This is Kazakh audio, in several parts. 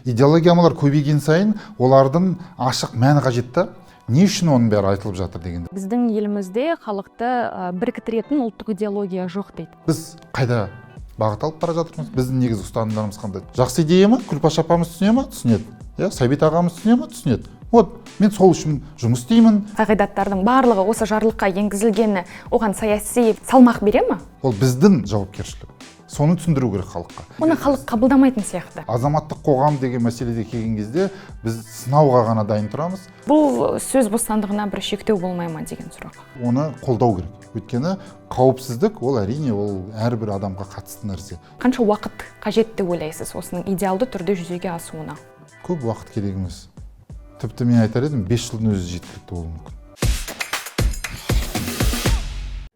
идеологиялар көбейген сайын олардың ашық мәні қажет та. Не үшін оның бәрі айтылып жатыр дегенде. Біздің елімізде халықты біріктіретін ұлттық идеология жоқ дейді. Біз қайда бағыт алып бара жатырмыз? Біздің негізгі ұстанымдарымыз қандай? Жақсы идея ма? Күлпаш апамыз түсіне ме? Түсінеді. Сәбит ағамыз түсіне ме? Түсінеді. Вот, мен сол үшін жұмыс істеймін. Қағидаттардың барлығы осы жарлыққа енгізілгені оған саяси салмақ бере ме? Ол біздің жауапкершілік. Соны түсіндіру керек халыққа. Оны халық қабылдамайтын сияқты. Азаматтық қоғам деген мәселеде келген кезде біз сынауға ғана дайын тұрамыз. Бұл сөз бостандығына бір шектеу болмай ма деген сұрақ. Оны қолдау керек. Өйткені қауіпсіздік ол әрине ол әрбір адамға қатысты нәрсе. Қанша уақыт қажет деп ойлайсыз осының идеалды түрде жүзеге асуына? Көп уақыт керек емес. Тіпті мен айтар едім, 5 жылдың өзі жеткілікті болуы мүмкін.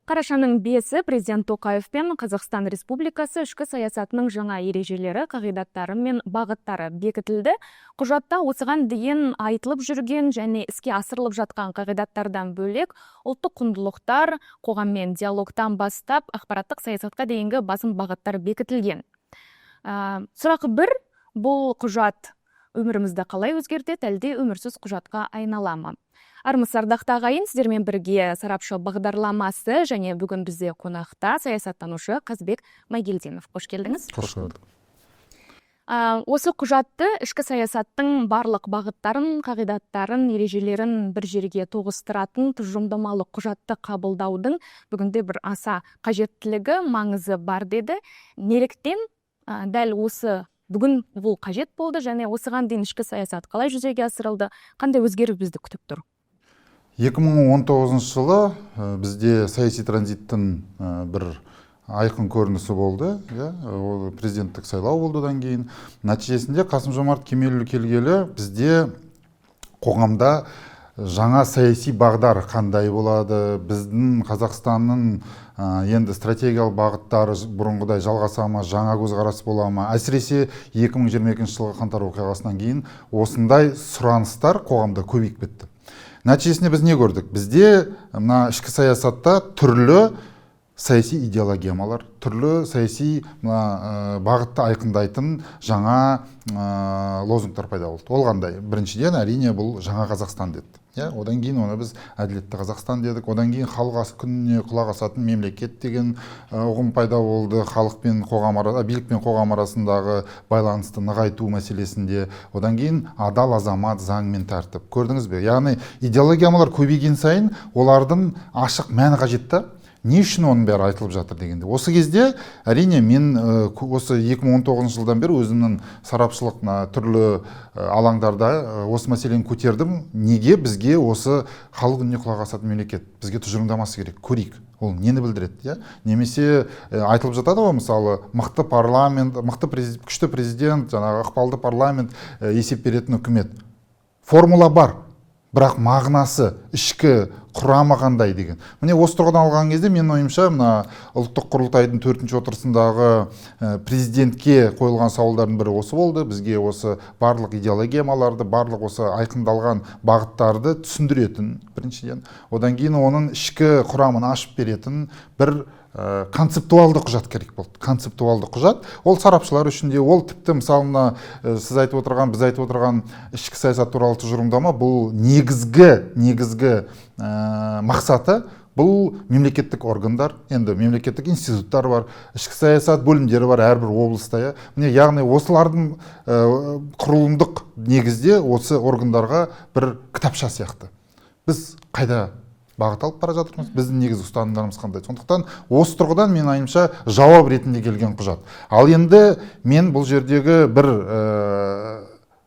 Қарашаның 5-і президент Тоқаев пен Қазақстан Республикасы ішкі саясатының жаңа ережелері, қағидаттары мен бағыттары бекітілді. Құжатта осыған дейін айтылып жүрген және іске асырылып жатқан қағидаттардан бөлек ұлттық құндылықтар, қоғаммен диалогтан бастап ақпараттық саясатқа дейінгі басым бағыттар бекітілген. Сұрақ 1, бұл құжат өмірімізді қалай өзгертеді, әлде өмірсіз құжатқа айнала ма? Армысыз ардақты ағайын, сіздермен бірге сарапшы бағдарламасы және бүгін бізде қонақта саясаттанушы Қазбек Майгелдинов. Қош келдіңіз. Қош көрдік. Осы құжатты ішкі саясаттың барлық бағыттарын, қағидаттарын, ережелерін бір жерге тоғыстыратын тұжырымдамалық құжатты қабылдаудың бүгінде бір аса қажеттілігі, маңызы бар деді. Неліктен дәл осы бүгін бұл қажет болды және осыған дейін ішкі саясат қалай жүзеге асырылды, қандай өзгеріс бізді күтіп тұр? 2019 жылы бізде саяси транзиттің бір айқын көрінісі болды. Президенттік сайлау болды одан кейін. Нәтижесінде Қасым-Жомарт Кемелұлы келгелі бізде қоғамда жаңа саяси бағдар қандай болады, біздің Қазақстанның енді стратегиялық бағыттары бұрынғыдай жалғаса ма, жаңа көзқарас бола ма? Әсіресе 2022 жылғы қаңтар оқиғасынан кейін осындай сұраныстар қоғамда көбейіп кетті. Нәтижесінде біз не көрдік? Бізде ішкі саясатта түрлі саяси идеологиялар, түрлі саяси бағытты айқындайтын жаңа лозунгтар пайда болды. Ол қандай? Біріншіден әрине бұл жаңа Қазақстан деді. Одан кейін оны біз әділетті Қазақстан дедік. Одан кейін халық күніне құлақ асатын мемлекет деген ұғым пайда болды. Халық пен қоғам арасында, билік пен қоғам арасындағы байланысты нығайту мәселесінде. Одан кейін адал азамат, заң мен тәртіп. Көрдіңіз бе? Яғни идеологиялар көбейген сайын олардың ашық мәні қажет та. Не үшін оның бәрі айтылып жатыр дегенде. Осы кезде әрине мен осы 2019 жылдан бері өзімнің сарапшылық түрлі алаңдарда осы мәселені көтердім. Неге бізге осы халық үніне құлақ асатын мемлекет бізге тұжырымдамасы керек, көрейік. Ол нені білдіреді? Немесе айтылып жатады ғой, мысалы, мықты парламент, күшті президент, жаңағы ықпалды парламент, есеп беретін үкімет. Формула бар. Бірақ мағынасы, ішкі құрамы қандай деген. Міне осы тұрғыдан алған кезде менің ойымша ұлттық құрылтайдың 4-ші отырысындағы президентке қойылған сауалдардың бірі осы болды. Бізге осы барлық идеологияларды, барлық осы айқындалған бағыттарды түсіндіретін біріншіден. Одан кейін оның ішкі құрамын ашып беретін бір концептуалды құжат керек болды. Концептуалды құжат. Ол сарапшылар үшін де, ол тіпті мысалына сіз айтып отырған, біз айтып отырған ішкі саясат туралы тұжырымдама, бұл негізгі мақсаты бұл мемлекеттік органдар, енді мемлекеттік институттар бар, ішкі саясат бөлімдері бар әрбір облыста. Яғни осылардың құрылымдық негізде осы органдарға бір кітапша сияқты. Біз қайда бағыт алып бара жатырмыз, біздің негізгі ұстанымдарымыз қандай. Сондықтан осы тұрғыдан мен айымша жауап ретінде келген құжат. Ал енді мен бұл жердегі бір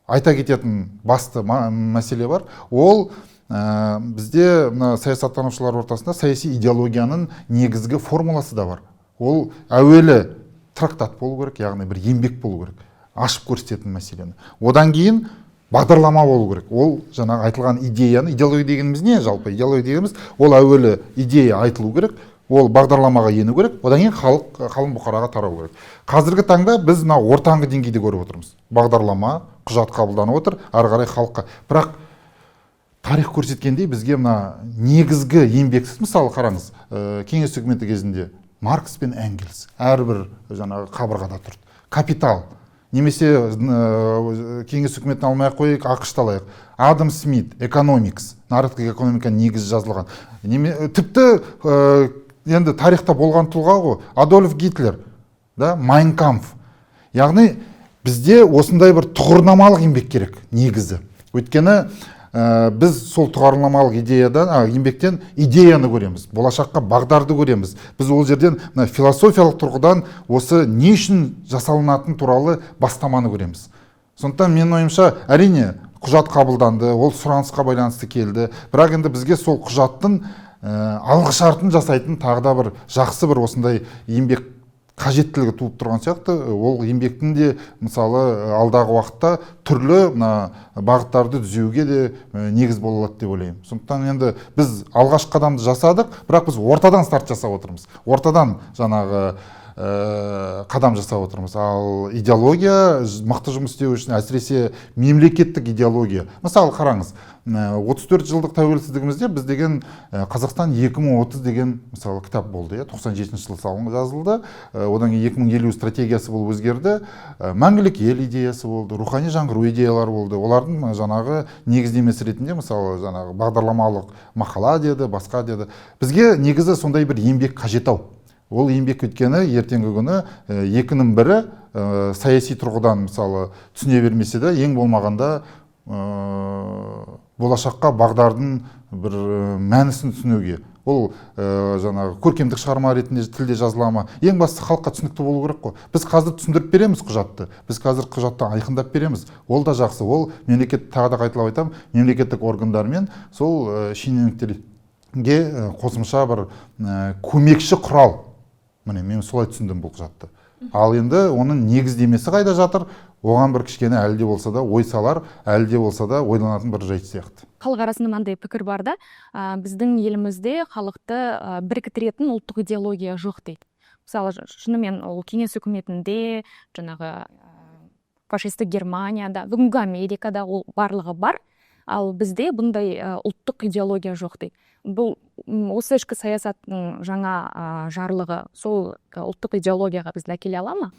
айта кететін басты мәселе бар. Ол бізде саясаттанушылар ортасында саяси идеологияның негізгі формуласы да бар. Ол әуелі трактат болу керек, яғни бір еңбек болу керек, ашып көрсететін мәселені. Одан кейін бағдарлама болу керек. Ол жаңағы айтылған идеяны, идеология дегеніміз не жалпы? Идеология дегеніміз ол әуелі идея айтылу керек, ол бағдарламаға ену керек, одан кейін қалың бұқараға тарау керек. Қазіргі таңда біз ортаңғы деңгейде көріп отырмыз. Бағдарлама, құжат қабылданып отыр, ары қарай халыққа. Бірақ тарих көрсеткендей бізге негізгі еңбексіз, мысалы қараңыз, кеңес үкіметі кезінде Маркс пен Энгельс әрбір жаңағы қабырғада тұрды. Капитал немесе кеңес үкіметін алмай ақ қояйық, ақш-ты алайық. Адам Смит, Economics, нарықтық экономиканың негізі жазылған. Тіпті енді тарихта болған тұлға ғой, Адольф Гитлер, Mein Kampf. Яғни бізде осындай бір тұғырнамалық еңбек керек негізі. Өйткені біз сол тұғырнамалық еңбектен идеяны көреміз, болашаққа бағдарды көреміз. Біз ол жерден философиялық тұрғыдан осы не үшін жасалынатын туралы бастаманы көреміз. Сондықтан менің ойымша, әрине құжат қабылданды, ол сұранысқа байланысты келді. Бірақ енді бізге сол құжаттың алғышартын жасайтын тағы да бір жақсы бір осындай еңбек қажеттілігі туып тұрған сияқты. Ол еңбектің де мысалы алдағы уақытта түрлі бағыттарды түзеуге де негіз бола алады деп ойлаймын. Сондықтан енді біз алғашқы қадамды жасадық, бірақ біз ортадан старт жасап отырмыз. Ортадан жаңағы қадам жасап отырмыз. Ал идеология мықты жұмыс істеу үшін, әсіресе мемлекеттік идеология. Мысалы қараңыз, 34 жылдық тәуелсіздігімізде біз деген Қазақстан 2030 деген мысалы кітап болды. 97 жылы жазылды. Одан кейін 2050 стратегиясы болып өзгерді. Мәңгілік ел идеясы болды, рухани жаңғыру идеялары болды. Олардың жаңағы негіздемесі ретінде мысалы жаңағы бағдарламалық мақала деді, басқа деді. Бізге негізі сондай бір еңбек қажет ау. Ол еңбек өткені ертеңгі күні екінің бірі саяси тұрғыдан мысалы түсіне бермесе де, ең болмағанда болашаққа бағдардың бір мәнісін түсінуге. Ол жаңағы көркемдік шығарма ретінде тілде жазыла ма? Ең бастысы халыққа түсінікті болу керек қой. Біз қазір түсіндіріп береміз құжатты. Біз қазір құжатты айқындап береміз. Ол да жақсы. Ол мемлекет, тағы да қайталап айтамын, мемлекеттік органдармен сол шенеуніктерге қосымша бір көмекші құрал. Міне, мен солай түсіндім бұл құжатты. Ал енді оның негіздемесі қайда жатыр? Оған бір кішкене әлі де болса да ой салар, әлі де болса да ойланатын бір жайт сияқты. Халық арасында мынандай пікір бар да, біздің елімізде халықты біріктіретін ұлттық идеология жоқ дейді. Мысалы, шынымен ол кеңес үкіметінде, жаңағы фашистік Германияда, бүгінгі Америкада ол барлығы бар, ал бізде бұндай ұлттық идеология жоқ дейді. Бұл осы ішкі саясаттың жаңа жарлығы сол ұлттық идеологияға бізді әкеле ала ма?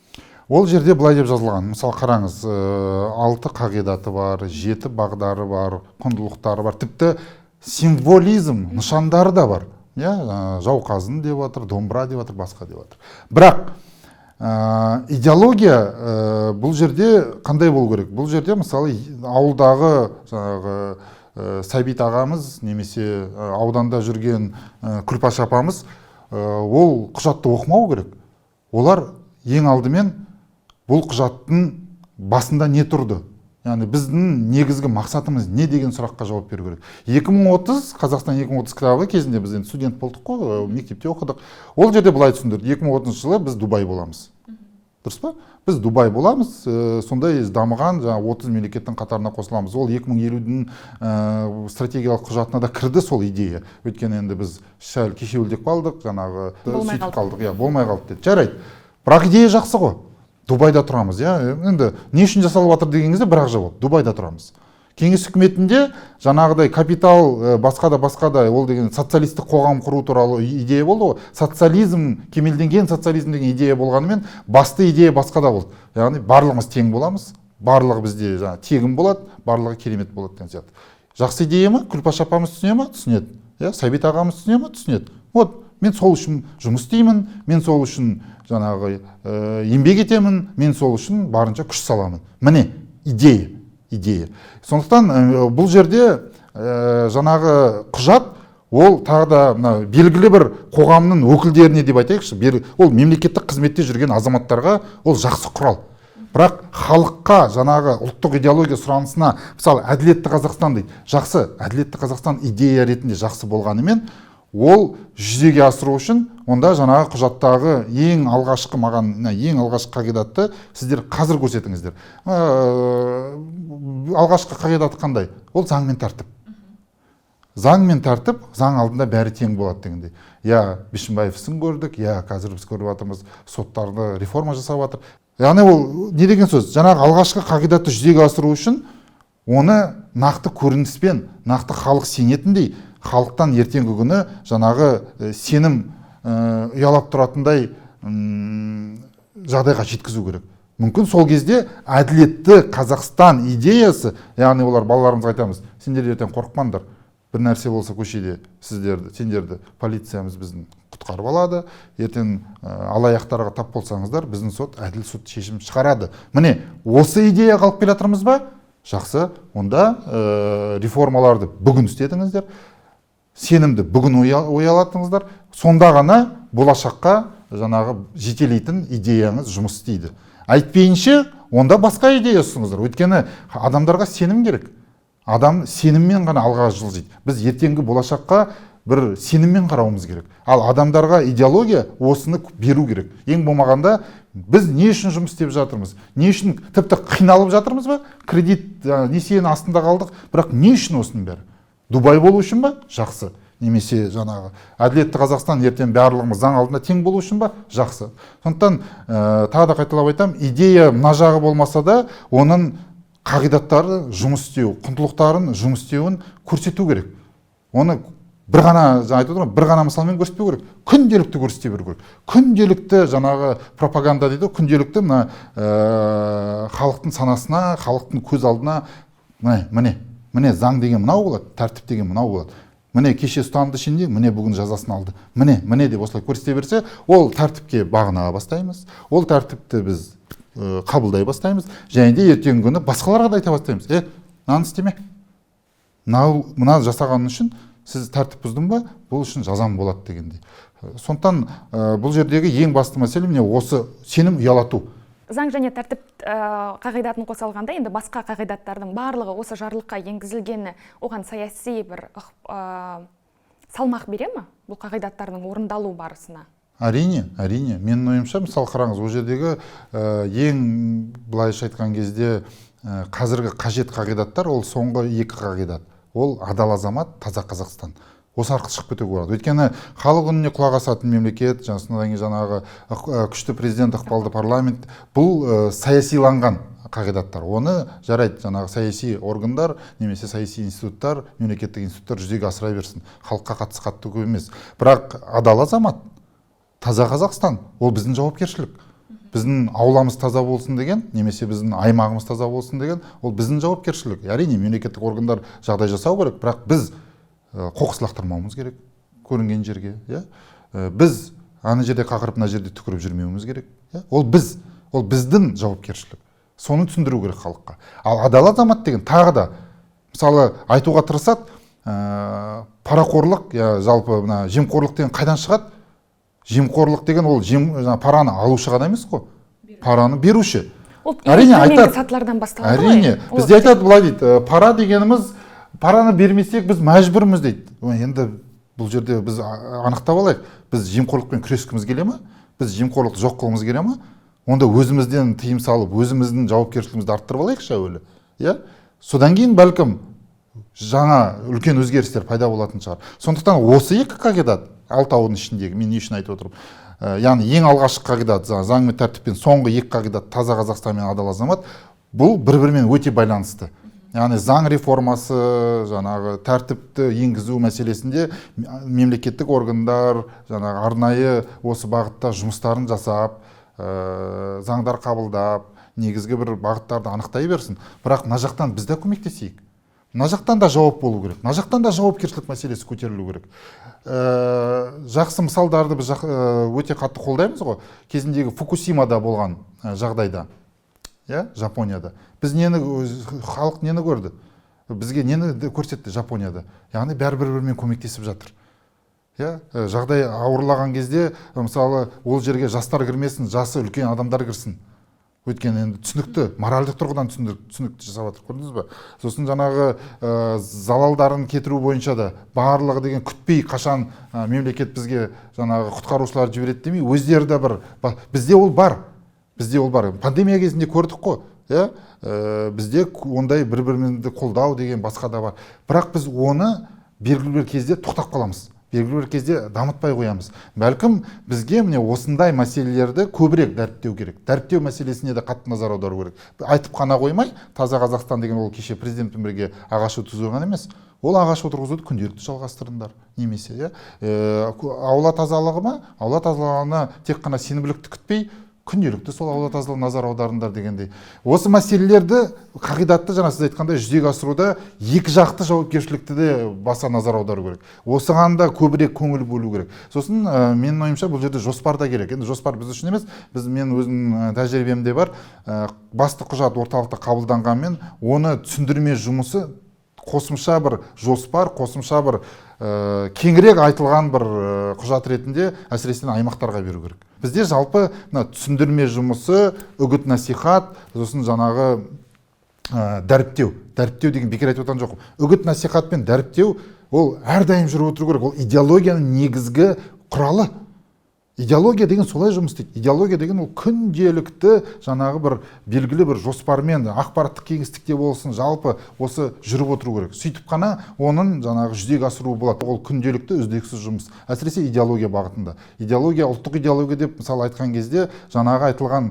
Ол жерде былай деп жазылған. Мысалы қараңыз, 6 қағидаты бар, 7 бағдары бар, құндылықтары бар, тіпті символизм нышандары да бар. Жауқазын деп жатыр, домбыра деп жатыр, басқа деп жатыр. Бірақ идеология бұл жерде қандай болу керек? Бұл жерде мысалы ауылдағы жаңағы Сәбит ағамыз, немесе ауданда жүрген Күлпаш апамыз, ол құжатты оқымау керек. Олар ең алдымен бұл құжаттың басында не тұрды? Яғни біздің негізгі мақсатымыз не деген сұраққа жауап беру керек. 2030, Қазақстан 2030 кітабы кезінде біз енді студент болдық қой, мектепте оқыдық. Ол жерде былай түсіндірді, 2030 жылы біз Дубай боламыз. Дұрыс па? Біз Дубай боламыз, сондай дамыған 30 мемлекеттің қатарына қосыламыз. Ол 2050-дің стратегиялық құжатына да кірді сол идея. Өйткені енді біз сәл кешеуілдеп қалдық, жаңағы сөйтіп қалдық, болмай қалды деді. Жарайды. Бірақ идея жақсы ғой. Дубайда тұрамыз, енді не үшін жасалып жатыр деген кезде бірақ жауап, Дубайда тұрамыз. Кеңес үкіметінде жаңағыдай капитал басқа да ол деген социалистік қоғам құру туралы идея болды ғой. Социализм, кемелденген социализм деген идея болғанымен басты идея басқа да болды. Яғни барлығымыз тең боламыз, барлығы бізде тегін болады, барлығы керемет болады деген сияқты. Жақсы идея ма? Күлпаш апамыз түсіне ме? Түсінеді. Сәбит ағамыз түсіне ме? Түсінеді. Вот, мен сол үшін жұмыс істеймін, мен сол үшін жаңағы еңбек етемін, мен сол үшін барынша күш саламын. Міне, идея. Сондықтан бұл жерде жаңағы құжат, ол тағы да белгілі бір қоғамның өкілдеріне деп айтайықшы, ол мемлекеттік қызметте жүрген азаматтарға ол жақсы құрал. Бірақ халыққа жаңағы ұлттық идеология сұранысына, мысалы, әділетті Қазақстан дейді. Жақсы, әділетті Қазақстан идея ретінде жақсы болғанымен, ол жүзеге асыру үшін онда жаңағы құжаттағы ең алғашқы қағидатты сіздер қазір көрсетіңіздер. Алғашқы қағидаты қандай? Ол заң мен тәртіп. Заң мен тәртіп, заң алдында бәрі тең болады дегендей. Бишімбаев ісін көрдік, қазір біз көріп жатырмыз, соттарды реформа жасап жатыр. Яғни ол не деген сөз? Жаңағы алғашқы қағидатты жүзеге асыру үшін оны нақты көрініспен, нақты халық сенетіндей, халықтан ертеңгі күні жаңағы сенім ұялап тұратындай жағдайға жеткізу керек. Мүмкін сол кезде әділетті Қазақстан идеясы, яғни олар балаларымызға айтамыз, сендер ертең қорықпаңдар, бір нәрсе болса көшеде сендерді полициямыз біздің құтқарып алады, ертең алаяқтарға тап болсаңыздар, біздің сот әділ сот шешім шығарады. Міне, осы идея қалып келе жатырмыз ба? Жақсы, онда реформаларды бүгін істедіңіздер, сенімді бүгін оялаттыңыздар, сонда ғана болашаққа жаңағы жетелейтін идеяңыз жұмыс істейді. Айтпейінше, онда басқа идея ұсыныңыздар. Өйткені адамдарға сенім керек. Адам сеніммен ғана алға жылжиды. Біз ертеңгі болашаққа бір сеніммен қарауымыз керек. Ал адамдарға идеология осыны беру керек. Ең болмағанда біз не үшін жұмыс істеп жатырмыз? Не үшін тіпті қиналып жатырмыз ба? Кредит, несиенің астында қалдық, бірақ не үшін осының бәрі? Дубай болу үшін ба? Жақсы. Немесе жаңағы әділетті Қазақстан ертең барлығымыз заң алдында тең болу үшін ба? Жақсы. Сондықтан тағы да қайталап айтам, идея мына жағы болмаса да, оның қағидаттары жұмыс істеу, құндылықтарын жұмыс істеуін көрсету керек. Оны бір ғана, айтып отырмын, бір ғана мысалмен көрсетпеу керек. Күнделікті көрсете беру керек. Күнделікті жаңағы пропаганда дейді, күнделікті мына халықтың санасына, халықтың көз алдына міне заң деген мынау болады, тәртіп деген мынау болады. Міне кеше ұсталды шенде, міне бүгін жазасын алды. Міне деп осылай көрсете берсе, ол тәртіпке бағына бастаймыз. Ол тәртіпті біз қабылдай бастаймыз. Және де ертеңгі күні басқаларға да айта бастаймыз. Мынаны істеме. Мына жасаған үшін сіз тәртіп бұздың ба? Бұл үшін жазам болады дегендей. Сондықтан бұл жердегі ең басты мәселе міне осы сенім ұялату. Заң және тәртіп қағидатын қоса алғанда, енді басқа қағидаттардың барлығы осы жарлыққа енгізілгені оған саяси бір салмақ бере ме? Бұл қағидаттардың орындалу барысына? Әрине. Менің ойымша, мысалы қараңыз, ол жердегі ең былайша айтқан кезде қазіргі қажет қағидаттар, ол соңғы екі қағидат. Ол адал азамат, таза Қазақстан. Осы арқылы шығып кетуге болады. Өйткені халық үніне құлақ асатын мемлекет, жаңағы күшті президент, ықпалды парламент, бұл саясиланған қағидаттар. Оны жарайды, жаңағы саяси органдар, немесе саяси институттар, мемлекеттік институттар жүзеге асыра берсін. Халыққа қатысы қатты көп емес. Бірақ адал азамат, таза Қазақстан, ол біздің жауапкершілік. Біздің ауламыз таза болсын деген, немесе біздің аймағымыз таза болсын деген, ол біздің жауапкершілік. Әрине, мемлекеттік органдар жағдай жасау керек, бірақ біз қоқыс лақтырмауымыз керек көрінген жерге. Біз ана жерде қақырып, мына жерде түкіріп жүрмеуіміз керек. Ол біздің жауапкершілік. Соны түсіндіру керек халыққа. Ал адал азамат деген тағы да, мысалы айтуға тырысады, парақорлық, жалпы жемқорлық деген қайдан шығады? Жемқорлық деген ол параны алушы ғана емес қой, параны беруші. Әрине айтады. Әрине, бізде айтады былай дейді, пара дегеніміз, параны бермесек біз мәжбүрміз дейді. Енді бұл жерде біз анықтап алайық, біз жемқорлықпен күрескіміз келе ме? Біз жемқорлықты жоқ қылғымыз келе ме? Онда өзімізден тыйым салып, өзіміздің жауапкершілігімізді арттырып алайықшы әуелі. Содан кейін бәлкім жаңа үлкен өзгерістер пайда болатын шығар. Сондықтан осы екі қағидат, алтауының ішіндегі, мен не үшін айтып отырмын? Яғни ең алғашқы қағидат, заң мен тәртіппен соңғы екі қағидат, таза Қазақстан мен адал азамат, бұл бір-бірімен өте байланысты. Яғни заң реформасы, жаңағы тәртіпті енгізу мәселесінде мемлекеттік органдар, жаңағы арнайы осы бағытта жұмыстарын жасап, заңдар қабылдап, негізгі бір бағыттарды анықтай берсін. Бірақ мына жақтан біз де көмектесейік. Мына жақтан да жауап болу керек. Мына жақтан да жауапкершілік мәселесі көтерілу керек. Жақсы мысалдарды біз өте қатты қолдаймыз ғой. Кезіндегі Фукусимада болған жағдайда, Жапонияда. Біз халық нені көрді? Бізге нені көрсетті Жапонияда? Яғни бәрі-бірімен көмектесіп жатыр. Жағдай ауырлаған кезде, мысалы, ол жерге жастар кірмесін, жасы үлкен адамдар кірсін. Өйткені енді түсінікті, моральдық тұрғыдан түсінікті жасап жатыр, көрдіңіз бе? Сосын жаңағы залалдарын кетіру бойынша да барлығы деген күтпей қашан мемлекет бізге жаңағы құтқарушылар жібереді демей, өздері де бізде ол бар. Пандемия кезінде көрдік қой. Бізде ондай бір-бірімізді қолдау деген басқа да бар. Бірақ біз оны белгілі бір кезде тоқтап қаламыз. Белгілі бір кезде дамытпай қоямыз. Бәлкім бізге міне осындай мәселелерді көбірек дәріптеу керек. Дәріптеу мәселесіне де қатты назар аудару керек. Айтып қана қоймай, таза Қазақстан деген ол кеше президентпен бірге ағаш отырғызу емес. Ол ағаш отырғызуды күнделікті жалғастырыңдар. Немесе аула тазалығы ма? Аула тазалығына тек қана сенімділікті күтпей, күнделікті сол аула тазалығына назар аударыңдар дегендей. Осы мәселелерді қағидатты жаңа сіз айтқандай жүзеге асыруда екі жақты жауапкершілікті де баса назар аудару керек. Осыған да көбірек көңіл бөлу керек. Сосын менің ойымша бұл жерде жоспар да керек. Енді жоспар біз үшін емес, мен өзім тәжірибемде бар, басты құжат орталықта қабылданғанмен оны түсіндірме жұмысы қосымша бір жоспар, қосымша бір кеңірек айтылған бір құжат ретінде әсіресе аймақтарға беру керек. Бізде жалпы түсіндірме жұмысы, үгіт насихат, сосын жаңағы дәріптеу деген бекер айтып отырған жоқпын. Үгіт насихат пен дәріптеу ол әрдайым жүріп отыру керек. Ол идеологияның негізгі құралы. Идеология деген солай жұмыс істейді. Идеология деген ол күнделікті жаңағы бір белгілі бір жоспармен ақпараттық кеңістікте болсын, жалпы осы жүріп отыру керек. Сөйтіп қана оның жаңағы жүзеге асыру болады. Ол күнделікті үздіксіз жұмыс. Әсіресе идеология бағытында. Идеология, ұлттық идеология деп мысалы айтқан кезде жаңағы айтылған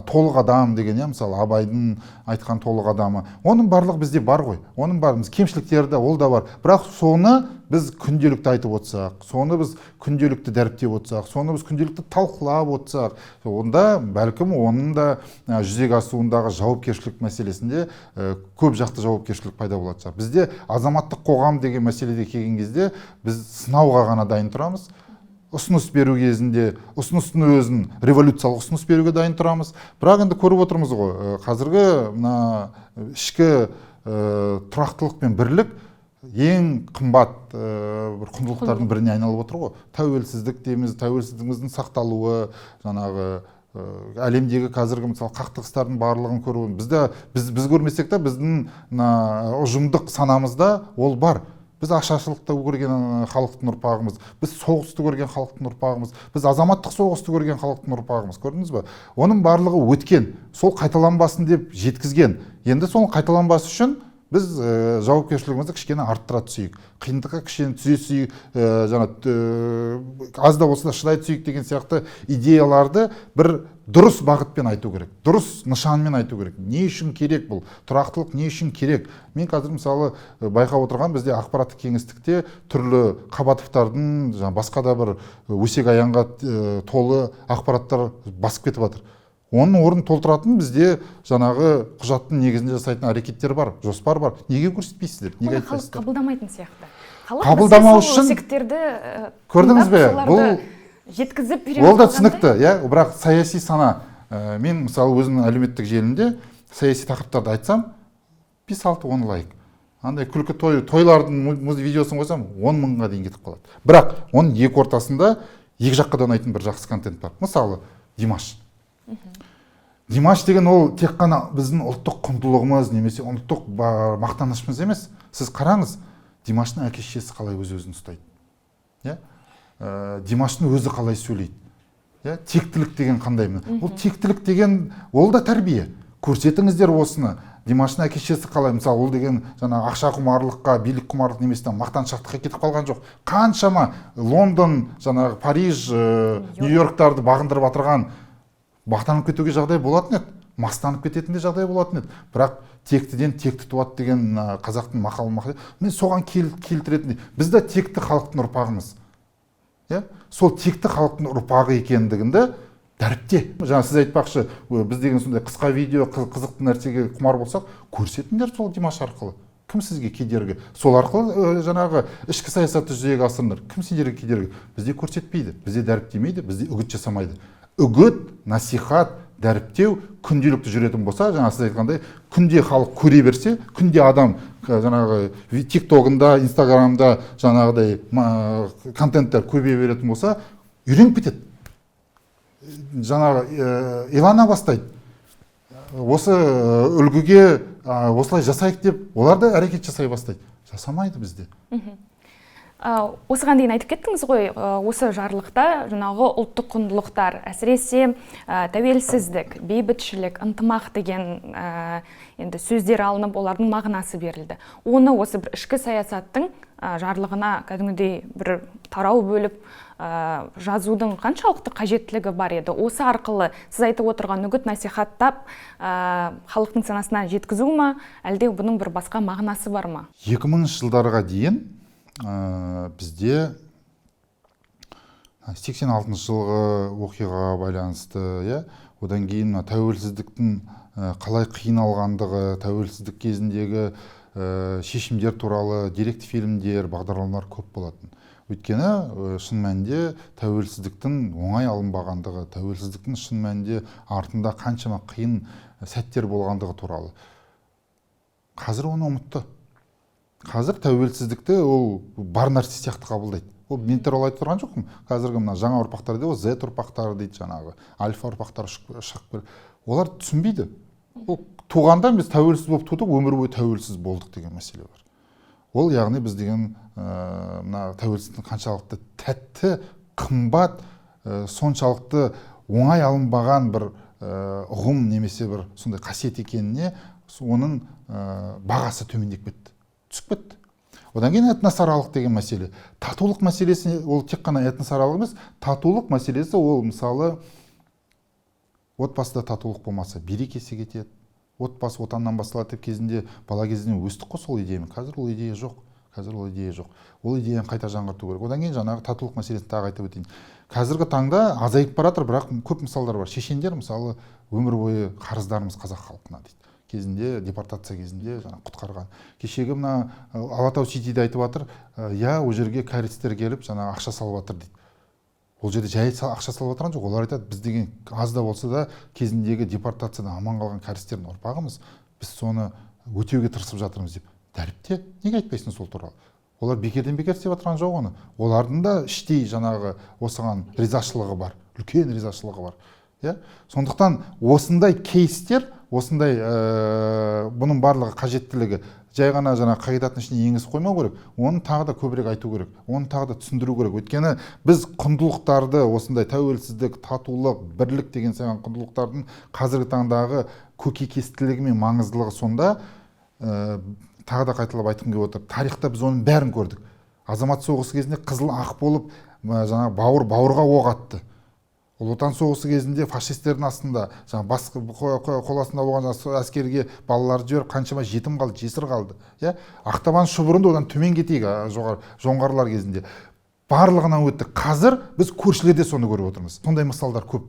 толық адам деген, мысалы Абайдың айтқан толық адамы. Оның барлығы бізде бар ғой. Оның барымыз кемшіліктері де ол да бар. Бірақ соны біз күнделікті айтып отырсақ, соны біз күнделікті дәріптеп отырсақ, соны біз күнделікті талқылап отырсақ, онда бәлкім оның да жүзеге асуындағы жауапкершілік мәселесінде көп жақты жауапкершілік пайда болады шығар. Бізде азаматтық қоғам деген мәселеде келген кезде біз сынауға ғана дайын тұрамыз. Ұсыныс беру кезінде ұсыныстың өзін революциялық ұсыныс беруге дайын тұрамыз. Бірақ енді көріп отырмыз ғой, қазіргі ішкі тұрақтылық пен бірлік ең қымбат бір құндылықтардың біріне айналып отыр ғой. Тәуелсіздік дейміз, тәуелсіздігіміздің сақталуы, жаңағы әлемдегі қазіргі мысалы қақтығыстардың барлығын көру. Біз көрмесек те біздің ұжымдық санамызда ол бар. Біз ашаршылықты көрген халықтың ұрпағымыз, біз соғысты көрген халықтың ұрпағымыз, біз азаматтық соғысты көрген халықтың ұрпағымыз. Көрдіңіз бе? Оның барлығы өткен, сол қайталанбасын деп жеткізген. Енді соны қайталанбасы үшін біз жауапкершілігімізді кішкене арттыра түсейік. Қиындыққа кішкене түзесейік, аз да болса да шыдай түсейік деген сияқты идеяларды бір дұрыс бағытпен айту керек. Дұрыс нышанмен айту керек. Не үшін керек бұл? Тұрақтылық не үшін керек? Мен қазір мысалы байқап отырған бізде ақпараттық кеңістікте түрлі Қабатовтардың басқа да бір өсек аяңға толы ақпараттар басып кетіп жатыр. Оның орнын толтыратын бізде жаңағы құжаттың негізінде жасайтын әрекеттер бар, жоспар бар. Неге көрсетпейсіздер? Неге айтпайсыздар? Халық қабылдамайтын сияқты. Қабылдамау үшін көрдіңіз бе? Бұл жеткізіп бере ол да түсінікті, бірақ саяси сана. Мен мысалы өзімнің әлеуметтік желімде саяси тақырыптарды айтсам, 5-6-10 лайк. Андай күлкі тойлардың видеосын қойсам, 10 мыңға дейін кетіп қалады. Бірақ оның екі ортасында екі жаққа да ұнайтын бір жақсы контент бар. Мысалы, Димаш. Димаш деген ол тек қана біздің ұлттық құндылығымыз немесе ұлттық мақтанышымыз емес. Сіз қараңыз, Димаштың әке-шешесі қалай өз-өзін ұстайды. Димаштың өзі қалай сөйлейді. Тектілік деген қандай? Ол тектілік деген ол да тәрбие. Көрсетіңіздер осыны. Димаштың әке-шешесі қалай? Мысалы, ол деген ақша құмарлыққа, билік құмарлық немесе мақтаншақтыққа кетіп қалған жоқ. Қаншама Лондон, Париж, Нью-Йорктарды бағындырып отырған мақтанып кетуге жағдай болатын еді, мастанып кететін де жағдай болатын еді. Бірақ тектіден текті туады деген қазақтың мақалы. Мен соған келтіретін. Біз де текті халықтың ұрпағымыз. Сол текті халықтың ұрпағы екендігінде дәріпте. Жаңа сіз айтпақшы, біз деген сондай қысқа видео, қызықты нәрсеге құмар болсақ, көрсетіңдер сол Димаш арқылы. Кім сізге кедергі? Сол арқылы жаңағы ішкі саясатты жүзеге асырыңдар. Кім сендерге кедергі? Бізде көрсетпейді, бізде дәріптемейді, бізде үгіт жасамайды. Үгіт, насихат, дәріптеу күнделікті жүретін болса, жаңа сіз айтқандай, күнде халық көре берсе, күнде адам жаңағы тиктогында, инстаграмда жаңағыдай контенттер көбейе беретін болса, үйреніп кетеді. Жаңағы илана бастайды. Осы үлгіге осылай жасайық деп, олар да әрекет жасай бастайды. Жасамайды бізде. Осыған дейін айтып кеттіңіз ғой, осы жарлықта жаңағы ұлттық құндылықтар, әсіресе тәуелсіздік, бейбітшілік, ынтымақ деген енді сөздер алынып, олардың мағынасы берілді. Оны осы бір ішкі саясаттың жарлығына кәдімгідей бір тарау бөліп жазудың қаншалықты қажеттілігі бар еді. Осы арқылы сіз айтып отырған үгіт насихаттап халықтың санасына жеткізу ма, әлде бұның бір басқа мағынасы бар ма? 2000 жылдарға дейін бізде 86 жылғы оқиғаға байланысты, одан кейін тәуелсіздіктің қалай қиналғандығы, тәуелсіздік кезіндегі шешімдер туралы деректі фильмдер, бағдарламалар көп болатын. Өйткені шын мәнінде тәуелсіздіктің оңай алынбағандығы, тәуелсіздіктің шын мәнінде артында қаншама қиын сәттер болғандығы туралы. Қазір оны ұмытты. Қазір тәуелсіздікті ол бар нәрсе сияқты қабылдайды. Ол мен туралы айтып тұрған жоқпын. Қазіргі мына жаңа ұрпақтар дейді, Z ұрпақтары дейді, жаңағы альфа ұрпақтары шығып келеді. Олар түсінбейді. Ол туғанда біз тәуелсіз болып тудық, өмір бойы тәуелсіз болдық деген мәселе бар. Ол яғни біз деген мына тәуелсіздіктің қаншалықты тәтті, қымбат, соншалықты оңай алынбаған бір ұғым немесе бір сондай қасиет екеніне оның бағасы төмендеп кетті, түсіп кетті. Одан кейін этносаралық деген мәселе. Татулық мәселесі ол тек қана этносаралық емес, татулық мәселесі ол мысалы отбасыда татулық болмаса берекесі кетеді. Отбасы отаннан басталады деп кезінде бала кезінен өстік қой сол идеямен. Қазір ол идея жоқ. Ол идеяны қайта жаңғырту керек. Одан кейін жаңағы татулық мәселесін тағы айтып өтейін. Қазіргі таңда азайып баратыр, бірақ көп мысалдар бар. Шешендер мысалы өмір бойы қарыздарымыз қазақ халқына дейді. Кезінде депортация кезінде құтқарған. Кешегі мына Алатау Ситиде айтып жатыр, я ол жерге кәрістер келіп ақша салып жатыр дейді. Ол жерде жай ақша салып жатырған жоқ. Олар айтады, біз деген аз да болса да кезіндегі депортациядан аман қалған кәрістердің ұрпағымыз, біз соны өтеуге тырысып жатырмыз деп. Дәріпте неге айтпайсың сол туралы? Олар бекерден бекер істеп жатырған жоқ оны. Олардың да іштей осыған ризашылығы бар, үлкен ризашылығы бар. Сондықтан осындай кейстер, осындай бұның барлығы қажеттілігі жай ғана қағидаттың ішіне енгізіп қоймау керек, оны тағы да көбірек айту керек, оны тағы да түсіндіру керек. Өйткені біз құндылықтарды, осындай тәуелсіздік, татулық, бірлік деген сияқты құндылықтардың қазіргі таңдағы көкейкестілігі мен маңыздылығы сонда, тағы да қайталап айтқым келіп отыр. Тарихта біз оның бәрін көрдік. Азамат соғысы кезінде қызыл ақ болып, бауырға оқ атты. Ұлы Отан соғысы кезінде фашистердің астында, қол астында болған әскерге балаларды жіберіп, қаншама жетім қалды, жесір қалды. Ақтабан шұбырынды одан төмен кетейік, жоңғарлар кезінде. Барлығынан өтті. Қазір біз көршілерде соны көріп отырмыз. Сондай мысалдар көп.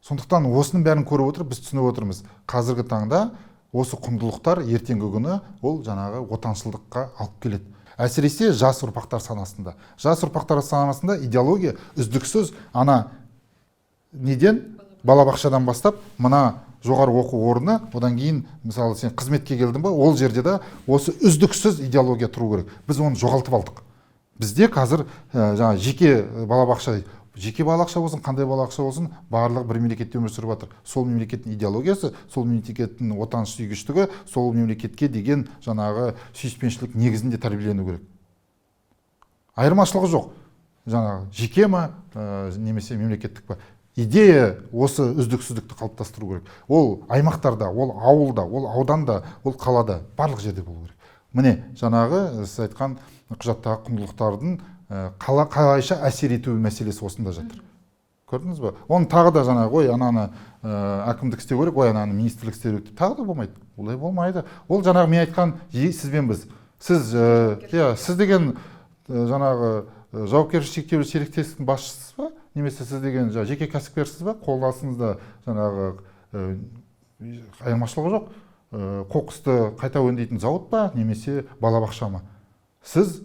Сондықтан осының бәрін көріп отырып, біз түсініп отырмыз. Қазіргі таңда осы құндылықтар ертеңгі күні ол отаншылдыққа алып келеді. Әсіресе жас ұрпақтар санасында. Жас ұрпақтар санасында идеология үздіксіз неден балабақшадан бастап мына жоғары оқу орны, одан кейін мысалы сен қызметке келдің ба, ол жерде де осы үздіксіз идеология тұру керек. Біз оны жоғалтып алдық. Бізде қазір жеке балабақша болсын, қандай балабақша болсын, барлығы бір мемлекетте өмір сүріп жатыр. Сол мемлекеттің идеологиясы, сол мемлекеттің отансүйгіштігі, сол мемлекетке деген сүйіспеншілік негізінде тәрбиелену керек. Айырмашылығы жоқ. Жеке ма, немесе мемлекеттік па? Идея осы үздіксіздікті қалыптастыру керек. Ол аймақтарда, ол ауылда, ол ауданда, ол қалада, барлық жерде болу керек. Міне, сіз айтқан құжаттағы құндылықтардың қалайша әсер ету мәселесі осында жатыр. Көрдіңіз ба? Оны тағы да ананы әкімдік істеу керек, ананы министрлік істеу керек. Тағы да болмайды. Олай болмайды. Ол мен айтқан сізбен біз. Сіз деген жауапкершілігі шектеулі серіктестіктің басшысыз ба? Немесе сіз деген жеке кәсіпкерсіз ба? Қол астыңызда айырмашылығы жоқ. Қоқысты қайта өңдейтін зауыт па, немесе балабақша ма? Сіз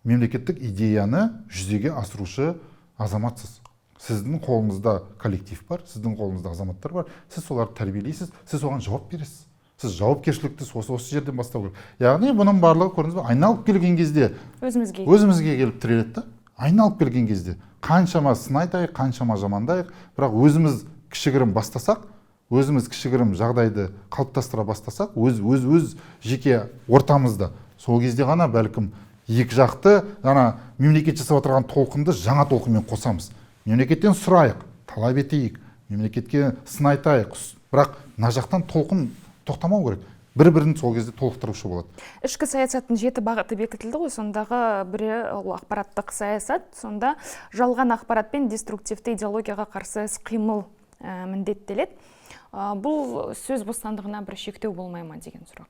мемлекеттік идеяны жүзеге асырушы азаматсыз. Сіздің қолыңызда коллектив бар, сіздің қолыңызда азаматтар бар. Сіз соларды тәрбиелейсіз, сіз оған жауап бересіз. Сіз жауапкершілікті осы жерден бастау керек. Яғни бұның барлығы көрдіңіз бе, айналып келген кезде өзімізге келіп тіреледі да. Айналып келген кезде қаншама сын айтайық, қаншама жамандайық, бірақ өзіміз кішігірім бастасақ, өзіміз кішігірім жағдайды қалыптастыра бастасақ, өз жеке ортамызда, сол кезде ғана бәлкім екі жақты мемлекет жасап отырған толқынды жаңа толқынмен қосамыз. Мемлекеттен сұрайық, талап етейік, мемлекетке сын айтайық, бірақ мына жақтан толқын тоқтамау керек. Бір-бірін сол кезде толықтырушы болады. Ішкі саясаттың 7 бағыты бекітілді ғой, сондағы бірі ақпараттық саясат, сонда жалған ақпарат пен деструктивті идеологияға қарсы іс-қимыл міндеттеледі. Бұл сөз бостандығына бір шектеу болмай ма деген сұрақ.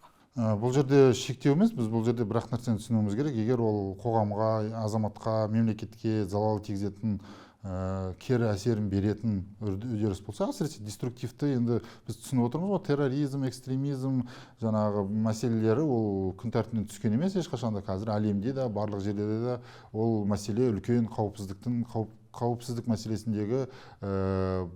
Бұл жерде шектеу емес, біз бұл жерде бірақ нәрсені түсінуіміз керек. Егер ол қоғамға, азаматқа, мемлекетке залал тигізетін кері әсерін беретін үдеріс болса, әсіресе деструктивті, енді біз түсініп отырмыз ғой, терроризм, экстремизм жаңағы мәселелері ол күн тәртібінен түскен емес ешқашанда. Қазір әлемде де барлық жерде де ол мәселе үлкен қауіпсіздік мәселесіндегі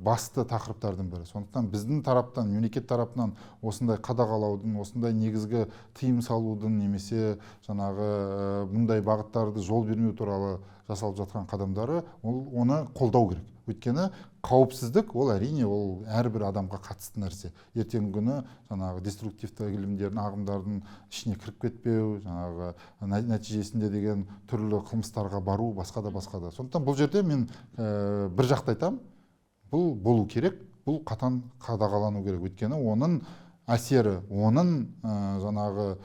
басты тақырыптардың бірі. Сондықтан біздің тараптан, мемлекет тарапынан осындай қадағалаудың, осындай негізгі тыйым салудың немесе жаңағы мұндай бағыттарды жол бермеу туралы жасалып жатқан қадамдары, оны қолдау керек. Өйткені қауіпсіздік ол әрине ол әрбір адамға қатысты нәрсе. Ертеңгі күні жаңағы деструктивті ілімдердің, ағымдардың ішіне кіріп кетпеу, жаңағы нәтижесінде деген түрлі қылмыстарға бару, басқа да. Сондықтан бұл жерде мен бір жақты айтамын, бұл болу керек, бұл қатаң қадағалану керек. Өйткені оның әсері, оның жаңағы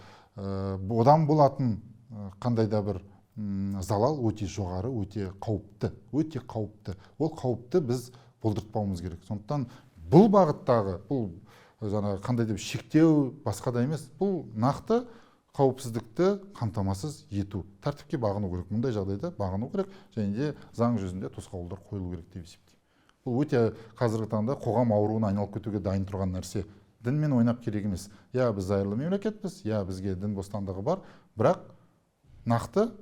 одан болатын қандай да бір залал өте жоғары, өте қауіпті. Ол қауіпті біз болдыртпауымыз керек. Сондықтан бұл бағыттағы, бұл жаңағы қандай да бір шектеу басқа да емес, бұл нақты қауіпсіздікті қамтамасыз ету, тәртіпке бағыну керек. Мұндай жағдайда бағыну керек, және де заң жүзінде тосқауылдар қойылу керек деп есептеймін. Бұл өте қазіргі таңда қоғам ауруына айналып кетуге дайын тұрған нәрсе. Дінмен ойнап керек емес. Я біз зайырлы мемлекетпіз, я бізге дін бостандығы бар, бірақ нақты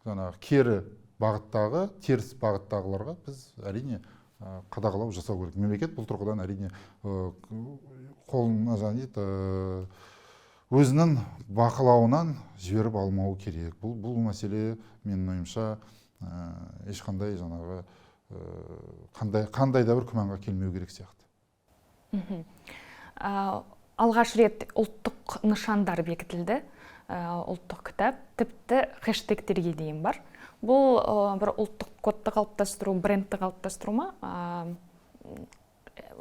жаңағы кері бағыттағы, теріс бағыттағыларға біз әрине қадағалау жасау керек. Мемлекет бұл тұрғыдан әрине қолына өзінің бақылауынан жіберіп алмау керек. Бұл мәселе менің ойымша ешқандай жаңағы қандай да бір күмәнға келмеу керек сияқты. Алғаш рет ұлттық нышандар бекітілді. Ұлттық кітап, тіпті хэштегтерге дейін бар. Бұл бір ұлттық кодты қалыптастыру, брендті қалыптастыру ма?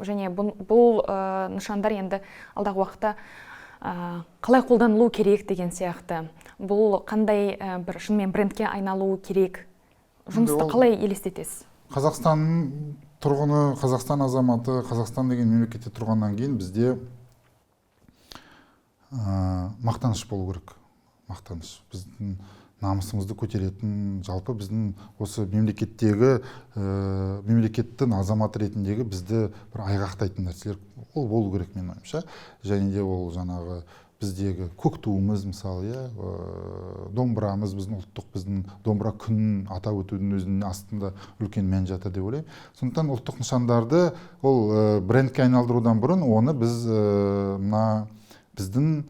Және бұл нышандар енді алдағы уақытта қалай қолданылу керек деген сияқты. Бұл қандай бір шынымен брендке айналуы керек? Жұмысты қалай елестетесіз? Қазақстанның тұрғыны, Қазақстан азаматы, Қазақстан деген мемлекетте тұрғаннан кейін бізде мақтаныш болу керек. Мақтаныш. Біздің намысымызды көтеретін, жалпы біздің осы мемлекеттің азаматы ретіндегі бізді бір айғақтайтын нәрселер ол болу керек менің ойымша. Және де ол жаңағы біздегі көк туымыз мысалы, домбырамыз, біздің домбыра күнін атап өтудің өзінің астында үлкен мән жатыр деп ойлаймын. Сондықтан ұлттық нышандарды ол брендке айналдырудан бұрын оны біздің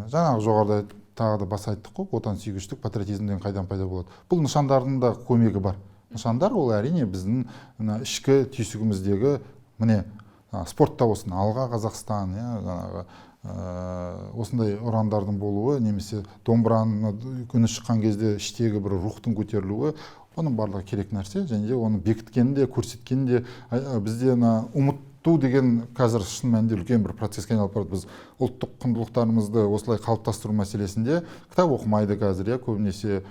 жаңағы жоғарыда тағы да бас айттық қой, отансүйгіштік, патриотизмден қайдан пайда болады. Бұл нышандардың да көмегі бар. Нышандар ол әрине біздің ішкі түйсігіміздегі міне спортта болсын, алға Қазақстан, осындай ұрандардың болуы, немесе домбыраның үні шыққан кезде іштегі бір рухтың көтерілуі, оның барлығы керек нәрсе, және де оны бекіткенде, көрсеткенде бізде ұмыту деген қазір шын мәнінде үлкен бір процеске айналып барады. Біз ұлттық құндылықтарымызды осылай қалыптастыру мәселесінде кітап оқымайды қазір, көбінесе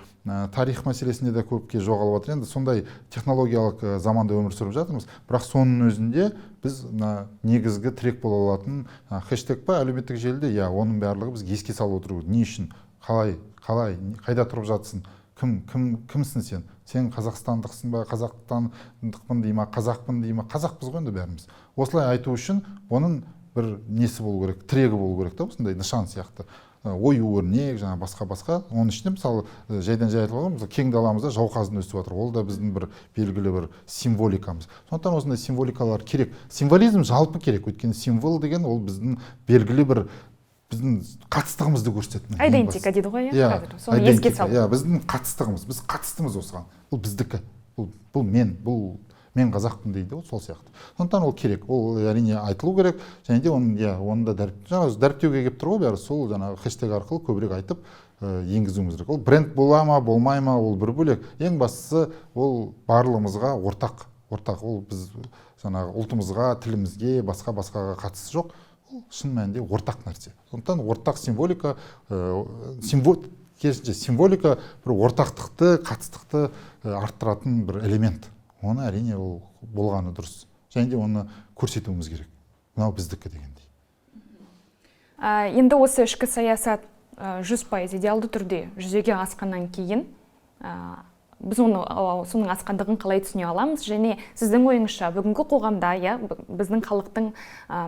тарих мәселесінде де көпке жоғалып жатыр. Енді сондай технологиялық заманда өмір сүріп жатырмыз, бірақ соның өзінде біз негізгі трек бола алатын хэштег па әлеуметтік желіде, оның барлығы біз еске салып отыру. Не үшін, қалай, қайда тұрып жатсың, кімсің сен? Сен қазақстандықсың ба, қазақтандықпын дей ма, қазақпын дей ма? Қазақпыз ғой енді бәріміз. Осылай айту үшін оның бір несі болу керек, трегі болу керек та, осындай нышан сияқты. Ою өрнек, жаңа басқа. Оның ішінде мысалы жайдан жай айтылған, кең даламызда жауқазын өсіп жатыр. Ол да біздің бір белгілі бір символикамыз. Сондықтан осындай символикалар керек. Символизм жалпы керек. Өйткені символ деген ол біздің белгілі бір біздің қатыстығымызды көрсететін. Айдентика дейді ғой, соны еске салу. Біздің қатыстығымыз, біз қатыстымыз осыған. Бұл біздікі. Мен қазақпын дейді, сол сияқты. Сондықтан ол керек. Ол әрине айтылу керек. Және де оны да дәріптеуге келіп тұр ғой, бәрі сол жаңағы хэштег арқылы көбірек айтып енгізуіміз керек. Ол бренд бола ма, болмай ма, ол бір бөлек. Ең бастысы ол барлығымызға ортақ. Ол біз жаңағы ұлтымызға, тілімізге, басқаға қатысы жоқ. Шын мәнінде ортақ нәрсе. Сондықтан ортақ символика, керісінше символика бір ортақтықты, қатыстықты арттыратын бір элемент. Оны әрине ол болғаны дұрыс. Және де оны көрсетуіміз керек. Мынау біздікі дегендей. Енді осы ішкі саясат 100% идеалды түрде жүзеге асқаннан кейін біз соның асқандығын қалай түсіне аламыз, және сіздің ойыңызша бүгінгі қоғамда, біздің халықтың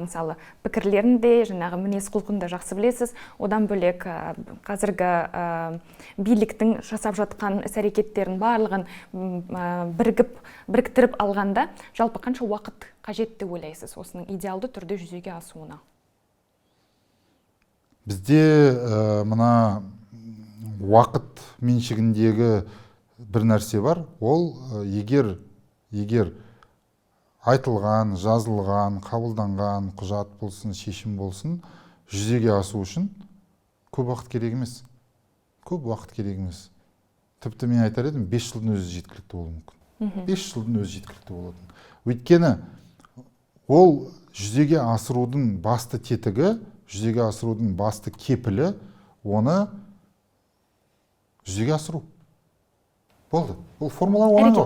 мысалы пікірлерін де, жаңағы мінез құлқын да жақсы білесіз, одан бөлек қазіргі биліктің жасап жатқан іс-әрекеттерін барлығын біріктіріп алғанда жалпы қанша уақыт қажет деп ойлайсыз осының идеалды түрде жүзеге асуына? Бізде мына уақыт меншігіндегі бір нәрсе бар, ол егер айтылған, жазылған, қабылданған құжат болсын, шешім болсын, жүзеге асу үшін көп уақыт керек емес. Көп уақыт керек емес. Тіпті мен айтар едім, 5 жылдың өзі жеткілікті болуы мүмкін. 5 жылдың өзі жеткілікті болатын. Өйткені ол жүзеге асырудың басты тетігі, жүзеге асырудың басты кепілі, оны жүзеге асыру. Болды. Ол формула оңай ғой.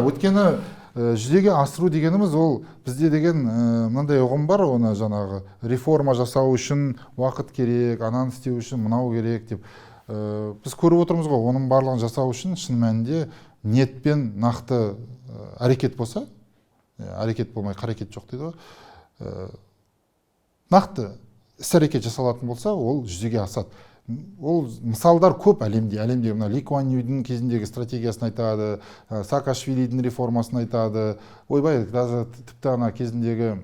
Өйткені жүзеге асыру дегеніміз, ол бізде деген мынандай ұғым бар, оны жаңағы реформа жасау үшін уақыт керек, ананы істеу үшін мынау керек деп. Біз көріп отырмыз ғой, оның барлығын жасау үшін шын мәнінде ниетпен нақты әрекет болса, әрекет болмай қарекет жоқ дейді ғой. Нақты іс-әрекет жасалатын болса, ол жүзеге асады. Ол мысалдар көп әлемде мына Ли Куан Юдің кезіндегі стратегиясын айтады, Саакашвилидің реформасын айтады, ойбай, даже тіпті ана кезіндегі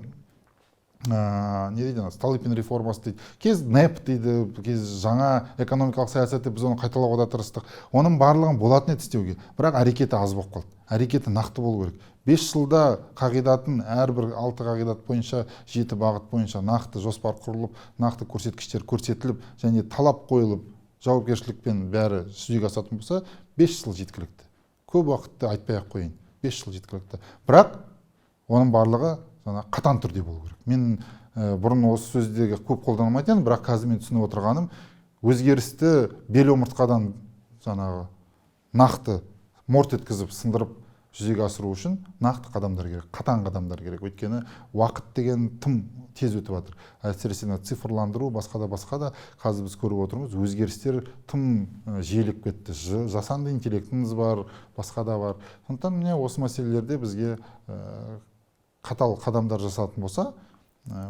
не дейді, Столыпин реформасы дейді, кез НЭП дейді, кез жаңа экономикалық саясатты біз оны қайталауға да тырыстық. Оның барлығын болатын еді істеуге, бірақ әрекеті аз болып қалды. Әрекеті нақты болу керек. 5 жылда қағидатын әрбір 6 қағидат бойынша, 7 бағыт бойынша нақты жоспар құрылып, нақты көрсеткіштер көрсетіліп, және талап қойылып, жауапкершілікпен бәрі жүзеге асатын болса, 5 жыл жеткілікті. Көп уақытты айтпай-ақ қойын, 5 жыл жеткілікті. Бірақ оның барлығы қатаң түрде болу керек. Мен бұрын осы сөздегі көп қолданылмайтын, бірақ қазір мен түсініп отырғаным, өзгерісті бел омыртқадан нақты морт еткізіп, сындырып жүзеге асыру үшін нақты қадамдар керек, қатаң қадамдар керек. Өйткені уақыт деген тым тез өтіп жатыр. Әсіресе цифрландыру, басқа да қазір біз көріп отырмыз, өзгерістер тым жиілеп кетті. Жасанды интеллектіміз бар, басқа да бар. Сондықтан міне осы мәселелерде бізге қатал қадамдар жасалатын болса,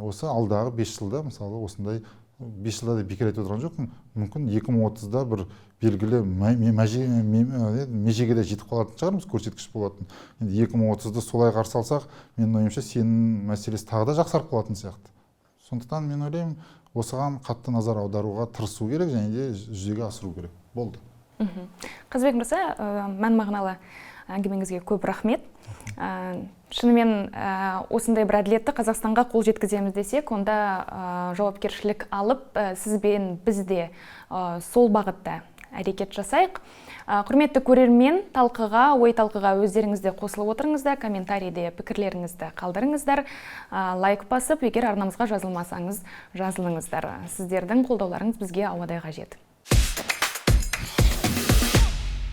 осы алдағы 5 жылда, мысалы осындай 5 жылда да бекер айтып отырған жоқпын, мүмкін 2030-да бір белгілі межеге де жетіп қалатын шығармыз, көрсеткіш болатын. Енді 2030-ды солай қарсы алсақ, менің ойымша сенің мәселесі тағы да жақсарып қалатын сияқты. Сондықтан мен ойлаймын, осыған қатты назар аударуға тырысу керек, және де жүзеге асыру керек. Болды. Қазбек мырза, мән мағыналы әңгімеңізге көп рахмет. Шынымен осындай бір әділетті Қазақстанға қол жеткіземіз десек, онда жауапкершілік алып, сізбен бізде сол бағытта әрекет жасайық. Құрметті көрермен, ой талқыға өздеріңізде қосылып отырыңыздар, комментарийде пікірлеріңізді қалдырыңыздар, лайк басып, егер арнамызға жазылмасаңыз, жазылыңыздар. Сіздердің қолдауларыңыз бізге ауадай қажет.